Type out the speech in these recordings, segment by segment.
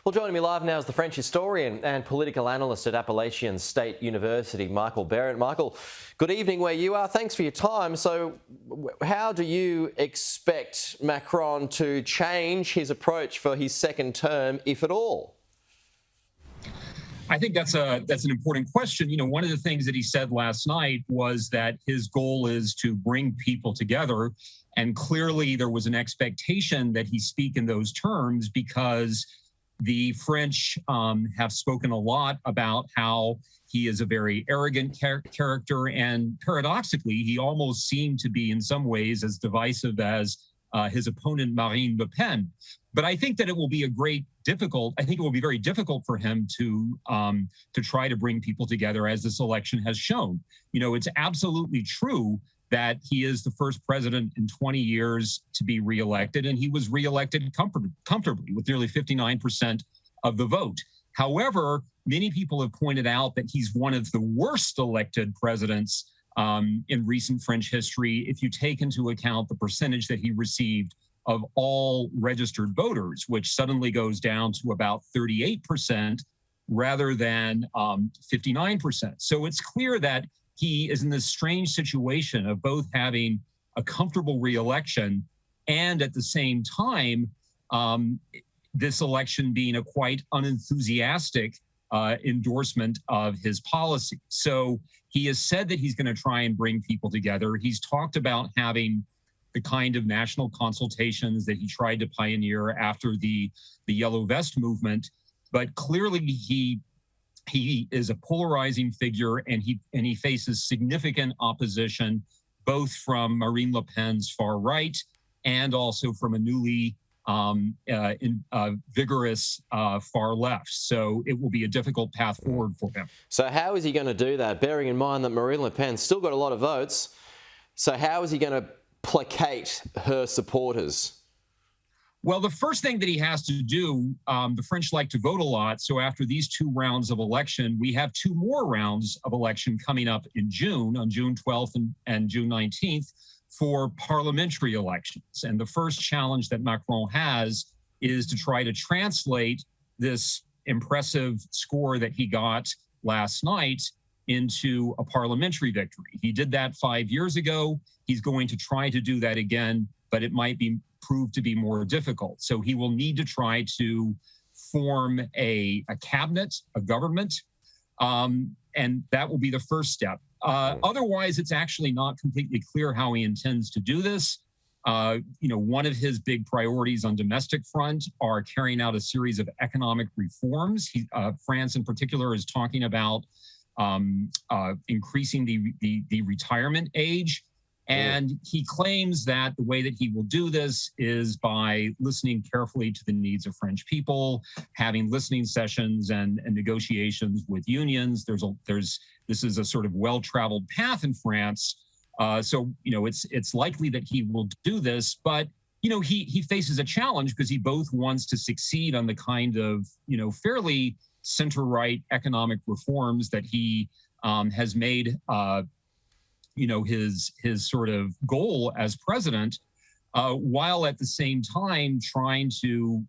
Well, joining me live now is the French historian and political analyst at Appalachian State University, Michael Behrent. Michael, good evening where you are. Thanks for your time. So how do you expect Macron to change his approach for his second term, if at all? I think that's an important question. You know, one of the things that he said last night was that his goal is to bring people together. And clearly there was an expectation that he speak in those terms because the French have spoken a lot about how he is a very arrogant character. And paradoxically, he almost seemed to be in some ways as divisive as his opponent, Marine Le Pen. But I think that it will be very difficult for him to try to bring people together, as this election has shown. You know, it's absolutely true that he is the first president in 20 years to be reelected, and he was reelected comfortably with nearly 59% of the vote. However, many people have pointed out that he's one of the worst elected presidents in recent French history, if you take into account the percentage that he received of all registered voters, which suddenly goes down to about 38% rather than 59%. So it's clear that he is in this strange situation of both having a comfortable reelection and at the same time, this election being a quite unenthusiastic endorsement of his policy. So he has said that he's going to try and bring people together. He's talked about having the kind of national consultations that he tried to pioneer after the Yellow Vest movement. But clearly he is a polarizing figure, and he faces significant opposition, both from Marine Le Pen's far right and also from a newly vigorous far left. So it will be a difficult path forward for him. So how is he going to do that, bearing in mind that Marine Le Pen still got a lot of votes? So how is he going to placate her supporters? Well, the first thing that he has to do, the French like to vote a lot. So after these two rounds of election, we have two more rounds of election coming up in June, on June 12th and June 19th, for parliamentary elections. And the first challenge that Macron has is to try to translate this impressive score that he got last night into a parliamentary victory. He did that 5 years ago. He's going to try to do that again, but it might be proved to be more difficult. So he will need to try to form a cabinet, a government, and that will be the first step. Otherwise, it's actually not completely clear how he intends to do this. One of his big priorities on domestic front are carrying out a series of economic reforms. France in particular is talking about increasing the retirement age. And he claims that the way that he will do this is by listening carefully to the needs of French people, having listening sessions and negotiations with unions. This is a sort of well-traveled path in France. So it's likely that he will do this, but he faces a challenge because he both wants to succeed on the kind of fairly center-right economic reforms that he has made his sort of goal as president, while at the same time trying to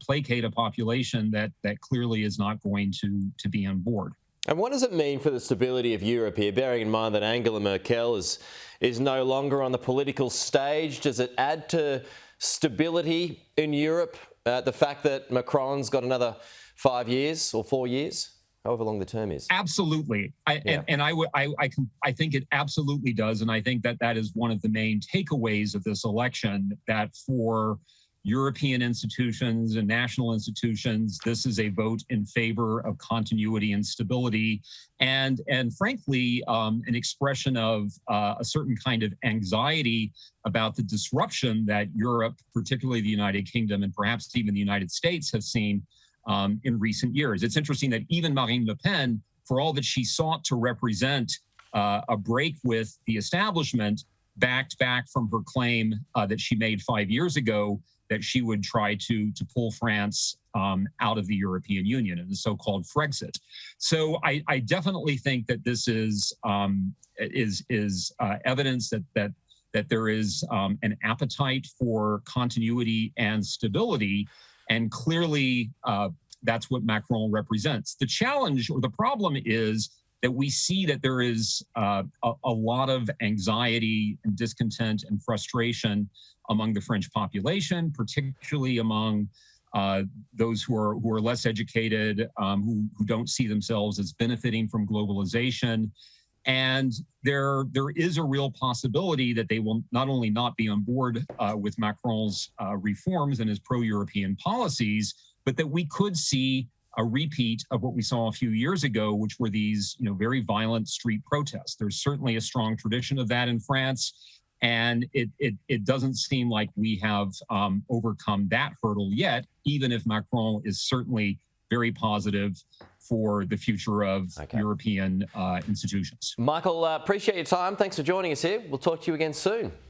placate a population that clearly is not going to be on board. And what does it mean for the stability of Europe here, bearing in mind that Angela Merkel is no longer on the political stage? Does it add to stability in Europe, the fact that Macron's got another 5 years or 4 years? However long the term is. Absolutely. I think it absolutely does. And I think that is one of the main takeaways of this election, that for European institutions and national institutions, this is a vote in favor of continuity and stability, and frankly, an expression of a certain kind of anxiety about the disruption that Europe, particularly the United Kingdom and perhaps even the United States, have seen in recent years. It's interesting that even Marine Le Pen, for all that she sought to represent a break with the establishment, backed back from her claim that she made 5 years ago that she would try to pull France out of the European Union and the so-called Frexit. So I definitely think that this is evidence that there is an appetite for continuity and stability. And clearly, that's what Macron represents. The challenge or the problem is that we see that there is a lot of anxiety and discontent and frustration among the French population, particularly among those who are less educated, who don't see themselves as benefiting from globalization. And there is a real possibility that they will not only not be on board with Macron's reforms and his pro-European policies, but that we could see a repeat of what we saw a few years ago, which were these, very violent street protests. There's certainly a strong tradition of that in France, and it doesn't seem like we have overcome that hurdle yet, even if Macron is certainly very positive for the future of European institutions. Michael, appreciate your time. Thanks for joining us here. We'll talk to you again soon.